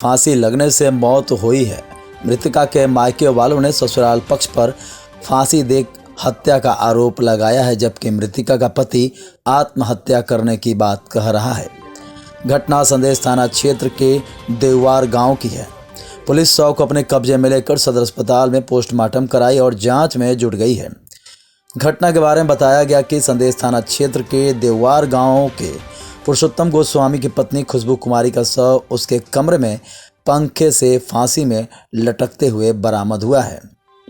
फांसी लगने से मौत हुई है। मृतका के मायके वालों ने ससुराल पक्ष पर फांसी दे हत्या का आरोप लगाया है, जबकि मृतका का पति आत्महत्या करने की बात कह रहा है। घटना संदेश थाना क्षेत्र के देववार गांव की है। पुलिस शव को अपने कब्जे में लेकर सदर अस्पताल में पोस्टमार्टम कराई और जांच में जुट गई है। घटना के बारे में बताया गया कि संदेश थाना क्षेत्र के देववार गांव के पुरुषोत्तम गोस्वामी की पत्नी खुशबू कुमारी का शव उसके कमरे में पंखे से फांसी में लटकते हुए बरामद हुआ है।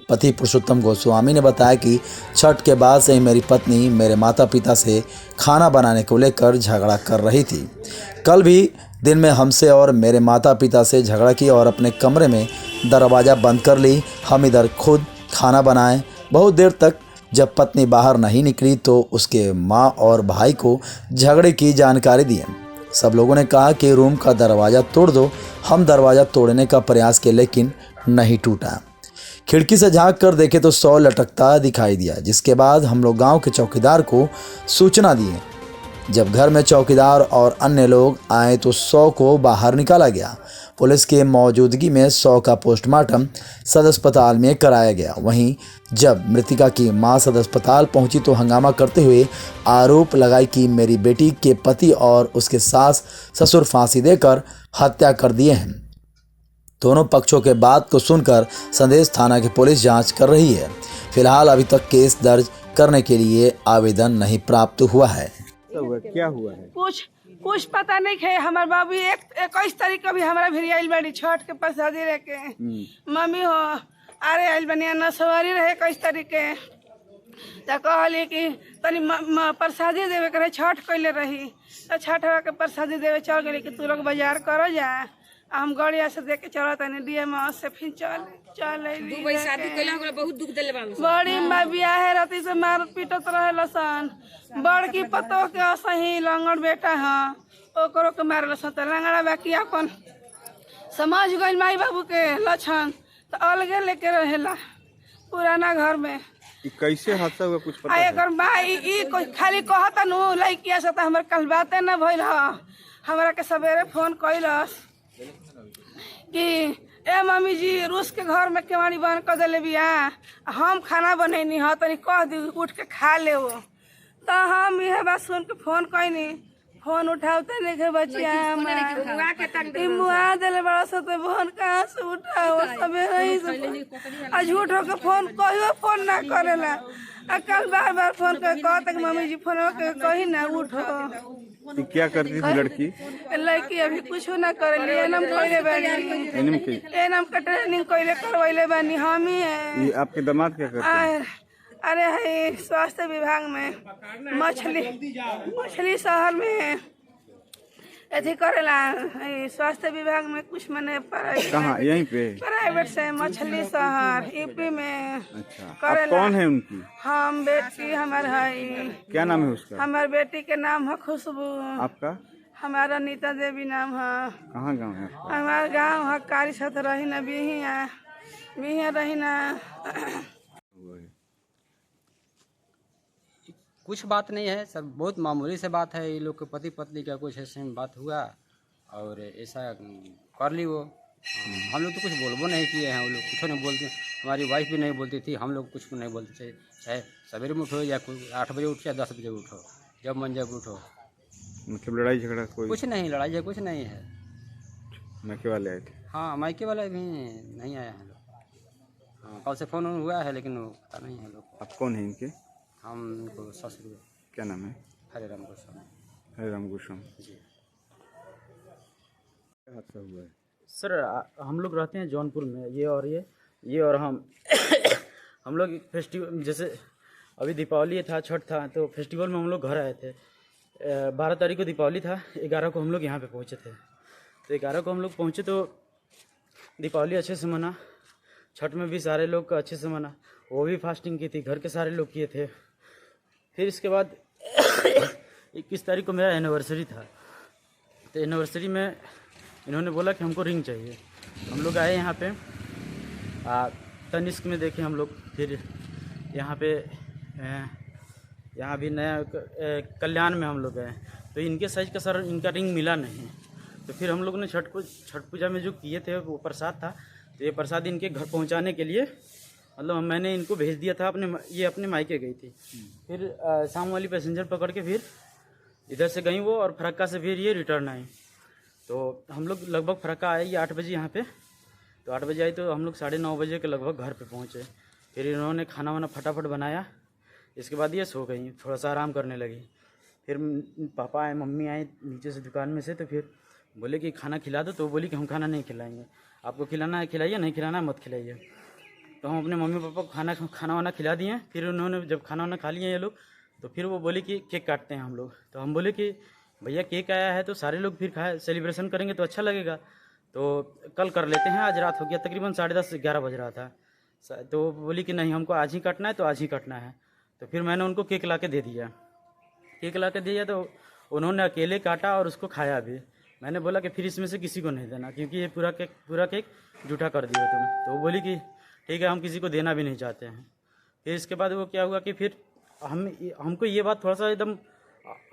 पति पुरुषोत्तम गोस्वामी ने बताया कि छठ के बाद से ही मेरी पत्नी मेरे माता पिता से खाना बनाने को लेकर झगड़ा कर रही थी। कल भी दिन में हमसे और मेरे माता पिता से झगड़ा की और अपने कमरे में दरवाज़ा बंद कर ली। हम इधर खुद खाना बनाए। बहुत देर तक जब पत्नी बाहर नहीं निकली तो उसके माँ और भाई को झगड़े की जानकारी दी। सब लोगों ने कहा कि रूम का दरवाज़ा तोड़ दो। हम दरवाज़ा तोड़ने का प्रयास किए लेकिन नहीं टूटा। खिड़की से झांक कर देखे तो शव लटकता दिखाई दिया, जिसके बाद हम लोग गांव के चौकीदार को सूचना दिए। जब घर में चौकीदार और अन्य लोग आए तो शव को बाहर निकाला गया। पुलिस के मौजूदगी में शव का पोस्टमार्टम सदर अस्पताल में कराया गया। वहीं जब मृतका की मां सदर अस्पताल पहुंची तो हंगामा करते हुए आरोप लगाई कि मेरी बेटी के पति और उसके सास ससुर फांसी देकर हत्या कर दिए हैं। दोनों पक्षों के बात को सुनकर संदेश थाना की पुलिस जांच कर रही है। फिलहाल अभी तक केस दर्ज करने के लिए आवेदन नहीं प्राप्त हुआ है। क्या हुआ है? कुछ पता नहीं है। हमार बाबू 21 तारीख को भी हमारा भी आइल बाड़ी छठ के प्रसादी रह के मम्मी हो अरे आइल बनिया न सवारी रहे 21 तारीख के तो कहली कि तनी प्रसादी देवे करे छठ कैले रही तो छठ के प्रसादी देवे चल गई कि तू लोग बाजार करो जा। हम गड़िया से देख के चलो तनी डीएम से फिर चल शादी कैला हमरा बहुत दुख देले बान बड़ी माँ बियाह है राती से मार पीटत रहे लसन। बड़की पतो के सही लंगड़ बेटा है ओकरो के मारल सन त लंगड़ा बाकी अपन समझ गई माई बाबू के लक्षण तो अलगे लेके रहेला पुराना घर में। कैसे हादसा हुआ कुछ पता है? एकर माई खाली कहता नु लइकिया से त हमर कल बातें न भइल ह। हमरा के सवेरे फोन कैलस कि ए मम्मी जी रूस के घर में केवाड़ी बंद कर दिले बिया हम खाना बनैनी ह तनी कह दी उठ के खा ले वो तो हम यह बात सुन के फोन कैनी। फोन उठाते नहीं के बचिया मुआ दिले बड़ा सा तो फोन कहाँ से उठाओ सवेरे ही से झूठ हो के फोन कहियो फोन ना करेला। कल बार बार फोन कर कहते कि मम्मी जी फोन के कही ना उठो। क्या करती थी लड़की? लड़की अभी कुछ ना करे एनम कइले बानी एनम का ट्रेनिंग कइले करवैले बानी हम ही है। ये आपके दामाद क्या करते हैं? अरे है स्वास्थ्य विभाग में मछली शहर में अथी करेला। स्वास्थ्य विभाग में कुछ मने कहाँ? यहीं पे प्राइवेट से मछली शहर यूपी में। अच्छा, करेला। कौन है उनकी? हम बेटी हमार है। क्या नाम है उसका? हमार बेटी के नाम है खुशबू। आपका? हमारा नीता देवी नाम है। कहाँ गाँव है? हमारा गांव है कारी छत रही ना बिहिया रही ना। कुछ बात नहीं है सर, बहुत मामूली से बात है। ये लोग के पति पत्नी का कुछ ऐसे में बात हुआ और ऐसा कर ली वो। हम लोग तो कुछ बोलबो नहीं किए हैं। वो लोग कुछ नहीं बोलते। हमारी वाइफ भी नहीं बोलती थी, हम लोग कुछ नहीं बोलते थे। चाहे सवेरे में उठो या 8 बजे उठो या 10 बजे उठो, जब मन जब उठो। मतलब लड़ाई झगड़ा कोई? कुछ नहीं, लड़ाई झगड़ा कुछ नहीं है। मायके वाले आए थे? हाँ, मायके वाले भी नहीं आए हैं लोग। हाँ, कल से फ़ोन हुआ है लेकिन वो पता नहीं है लोग। आप कौन है इनके? हम इनको ससुर। क्या नाम है? हरे राम गोस्वामी। हरे राम गोस्वामी जी। क्या हादसा हुआ है? सर हम लोग रहते हैं जौनपुर में। ये और हम हम लोग फेस्टिवल जैसे अभी दीपावली था, छठ था, तो फेस्टिवल में हम लोग घर आए थे। 12 तारीख को दीपावली था, 11 को हम लोग यहाँ पे पहुँचे थे। तो 11 को हम लोग पहुँचे तो दीपावली अच्छे से मना, छठ में भी सारे लोग अच्छे से मना। वो भी फास्टिंग की थी, घर के सारे लोग किए थे। फिर इसके बाद 21 तारीख को मेरा एनिवर्सरी था। तो एनिवर्सरी में इन्होंने बोला कि हमको रिंग चाहिए। हम लोग आए यहाँ पे तनिष्क में देखे हम लोग। फिर यहाँ पे यहाँ भी नया कल्याण में हम लोग गए तो इनके साइज का सर इनका रिंग मिला नहीं। तो फिर हम लोगों ने छठ पूजा में जो किए थे वो प्रसाद था, तो ये प्रसाद इनके घर पहुंचाने के लिए मतलब मैंने इनको भेज दिया था, ये अपने मायके गई थी। फिर शाम वाली पैसेंजर पकड़ के फिर इधर से गई वो, और फरक्का से फिर ये रिटर्न आई। तो हम लोग लगभग फरक्का आए 8 बजे यहाँ पे, तो 8 बजे आई तो हम लोग 9:30 बजे के लगभग घर पे पहुँचे। फिर इन्होंने खाना वाना फटाफट बनाया, इसके बाद ये सो गई, थोड़ा सा आराम करने लगी। फिर पापा आए, मम्मी आए नीचे से दुकान में से, तो फिर बोले कि खाना खिला दो, तो बोली कि हम खाना नहीं खिलाएंगे, आपको खिलाना है खिलाइए, नहीं खिलाना है मत खिलाइए। तो हम अपने मम्मी पापा को खाना वाना खिला दिए। फिर उन्होंने जब खाना वाना खा लिए ये लोग, तो फिर वो बोले कि केक काटते हैं हम लोग। तो हम बोले कि भैया केक आया है तो सारे लोग फिर सेलिब्रेशन करेंगे तो अच्छा लगेगा, तो कल कर लेते हैं, आज रात हो गया, तकरीबन 10:30-11 बज रहा था। तो बोली कि नहीं हमको आज ही काटना है, तो आज ही काटना है। तो फिर मैंने उनको केक ला के दे दिया। केक ला के दिया तो उन्होंने अकेले काटा और उसको खाया भी। मैंने बोला कि फिर इसमें से किसी को नहीं देना, क्योंकि ये पूरा केक जूठा कर दिए तुम। तो वो बोली कि ठीक है, हम किसी को देना भी नहीं चाहते हैं। फिर इसके बाद वो क्या हुआ कि फिर हमको ये बात थोड़ा सा एकदम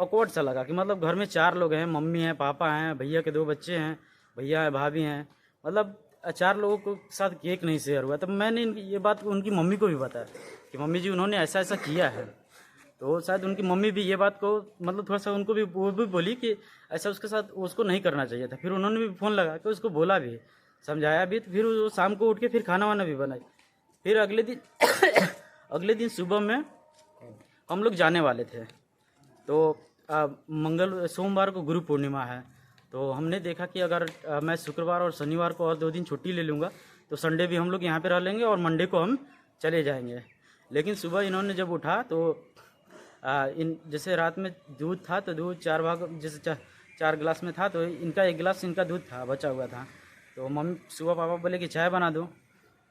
ऑकवर्ड सा लगा कि मतलब घर में 4 लोग हैं, मम्मी हैं, पापा हैं, भैया के 2 बच्चे हैं, भैया है, भाभी हैं, मतलब 4 लोगों के साथ केक नहीं शेयर हुआ। तब मैंने ये बात उनकी मम्मी को भी बताया कि मम्मी जी उन्होंने ऐसा ऐसा किया है। तो शायद उनकी मम्मी भी ये बात को मतलब थोड़ा सा उनको भी वो भी बोली कि ऐसा उसके साथ उसको नहीं करना चाहिए था। फिर उन्होंने भी फ़ोन लगा के उसको बोला भी, समझाया भी। तो फिर वो शाम को उठ के फिर खाना वाना भी बनाई। फिर अगले दिन सुबह में हम लोग जाने वाले थे। तो सोमवार को गुरु पूर्णिमा है, तो हमने देखा कि अगर मैं शुक्रवार और शनिवार को और 2 दिन छुट्टी ले लूँगा तो संडे भी हम लोग यहाँ पे रह लेंगे और मंडे को हम चले जाएंगे। लेकिन सुबह इन्होंने जब उठा तो जैसे रात में दूध था तो दूध 4 भाग जैसे 4 गिलास में था, तो इनका 1 गिलास इनका दूध था, बचा हुआ था। तो मम्मी सुबह पापा बोले कि चाय बना दो।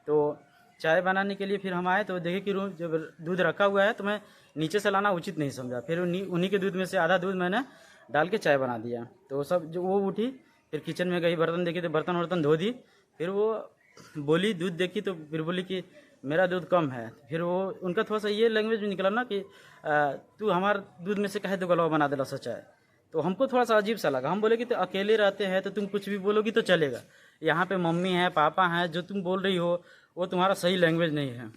तो चाय बनाने के लिए फिर हम आए तो देखे कि जब दूध रखा हुआ है तो मैं नीचे से लाना उचित नहीं समझा। फिर उन्हीं के दूध में से आधा दूध मैंने डाल के चाय बना दिया। तो सब जो वो उठी, फिर किचन में गई, बर्तन देखे तो बर्तन वर्तन धो दी। फिर वो बोली, दूध देखी तो फिर बोली कि मेरा दूध कम है। फिर वो उनका थोड़ा सा ये लैंग्वेज निकला ना कि तू हमारे दूध में से कहे तो गलवा बना देला चाय। तो हमको थोड़ा सा अजीब सा लगा। हम बोले कि तो अकेले रहते हैं तो तुम कुछ भी बोलोगी तो चलेगा, यहाँ पे मम्मी है, पापा हैं, जो तुम बोल रही हो वो तुम्हारा सही लैंग्वेज नहीं है।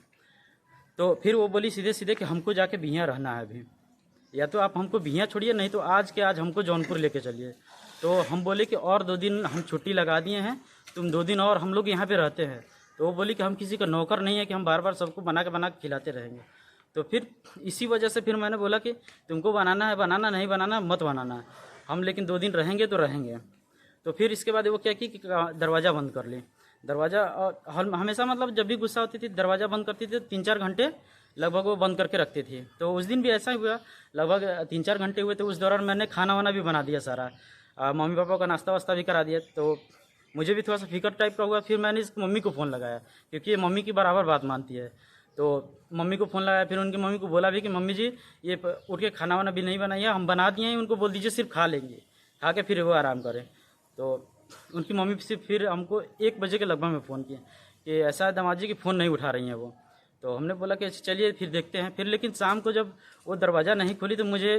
तो फिर वो बोली सीधे सीधे कि हमको जाके बिहिया रहना है अभी, या तो आप हमको बिहिया छोड़िए, नहीं तो आज के आज हमको जौनपुर लेके चलिए। तो हम बोले कि और 2 दिन हम छुट्टी लगा दिए हैं, तुम 2 दिन और हम लोग यहाँ पे रहते हैं। तो वो बोली कि हम किसी का नौकर नहीं है कि हम बार बार सबको बना के खिलाते रहेंगे। तो फिर इसी वजह से फिर मैंने बोला कि तुमको बनाना है बनाना, नहीं बनाना मत बनाना, हम लेकिन 2 दिन रहेंगे तो रहेंगे। तो फिर इसके बाद वो क्या कि दरवाज़ा बंद कर ली। दरवाज़ा हमेशा मतलब जब भी गुस्सा होती थी दरवाज़ा बंद करती थी, 3-4 घंटे लगभग वो बंद करके रखती थी। तो उस दिन भी ऐसा ही हुआ, लगभग 3-4 घंटे हुए। तो उस दौरान मैंने खाना वाना भी बना दिया सारा, मम्मी पापा का नाश्ता वास्ता भी करा दिया। तो मुझे भी थोड़ा सा फिक्र टाइप का हुआ। फिर मैंने इस मम्मी को फ़ोन लगाया, क्योंकि ये मम्मी की बराबर बात मानती है। तो मम्मी को फ़ोन लगाया, फिर उनकी मम्मी को बोला भी कि मम्मी जी ये उठ के खाना वाना भी नहीं बनाइए, हम बना दिए हैं, उनको बोल दीजिए सिर्फ खा लेंगे, खा के फिर वो आराम करें। तो उनकी मम्मी से फिर हमको 1 बजे के लगभग में फ़ोन किया कि ऐसा दामाद जी की फ़ोन नहीं उठा रही हैं वो। तो हमने बोला कि चलिए फिर देखते हैं। फिर लेकिन शाम को जब वो दरवाज़ा नहीं खोली तो मुझे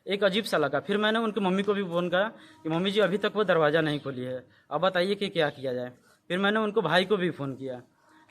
एक अजीब सा लगा। फिर मैंने उनकी मम्मी को भी फ़ोन करा कि मम्मी जी अभी तक वो दरवाज़ा नहीं खोली है, अब बताइए कि क्या किया जाए। फिर मैंने उनको भाई को भी फ़ोन किया,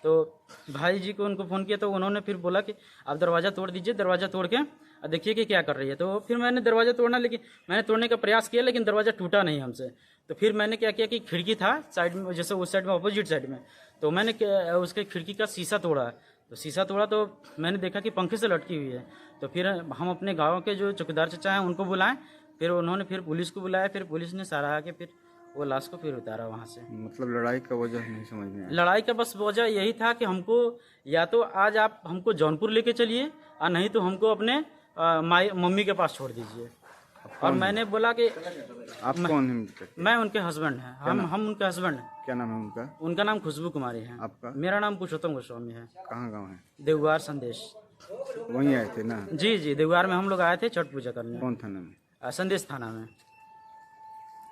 तो भाई जी को उनको फ़ोन किया तो उन्होंने फिर बोला कि आप दरवाज़ा तोड़ दीजिए, दरवाज़ा तोड़ के देखिए कि क्या कर रही है। तो फिर मैंने दरवाज़ा तोड़ना, लेकिन मैंने तोड़ने का प्रयास किया, लेकिन दरवाज़ा टूटा नहीं हमसे। तो फिर मैंने क्या किया कि खिड़की था साइड में, जैसे उस साइड में अपोजिट साइड में, तो मैंने उसके खिड़की का शीशा तोड़ा। तो शीशा तोड़ा तो मैंने देखा कि पंखे से लटकी हुई है। तो फिर हम अपने गाँव के जो चौकीदार चाचा हैं उनको बुलाएं, फिर उन्होंने फिर पुलिस को बुलाया। फिर पुलिस ने सारा आके फिर वो लाश को फिर उतारा वहाँ से। मतलब लड़ाई का वजह नहीं समझ में आया। लड़ाई का बस वजह यही था कि हमको या तो आज आप हमको जौनपुर लेके चलिए, और नहीं तो हमको अपने मम्मी के पास छोड़ दीजिए। और मैंने बोला कि आप कौन हैं? मैं उनके हस्बैंड हैं, हम उनके हस्बैंड हैं। क्या नाम है उनका? उनका नाम खुशबू कुमारी है। आपका? मेरा नाम पुरुषोत्तम गोस्वामी है। कहाँ गाँव है? देवगार संदेश। वहीं आए थे ना? जी देवगार में हम लोग आए थे छठ पूजा करने। कौन थाना में? संदेश थाना में।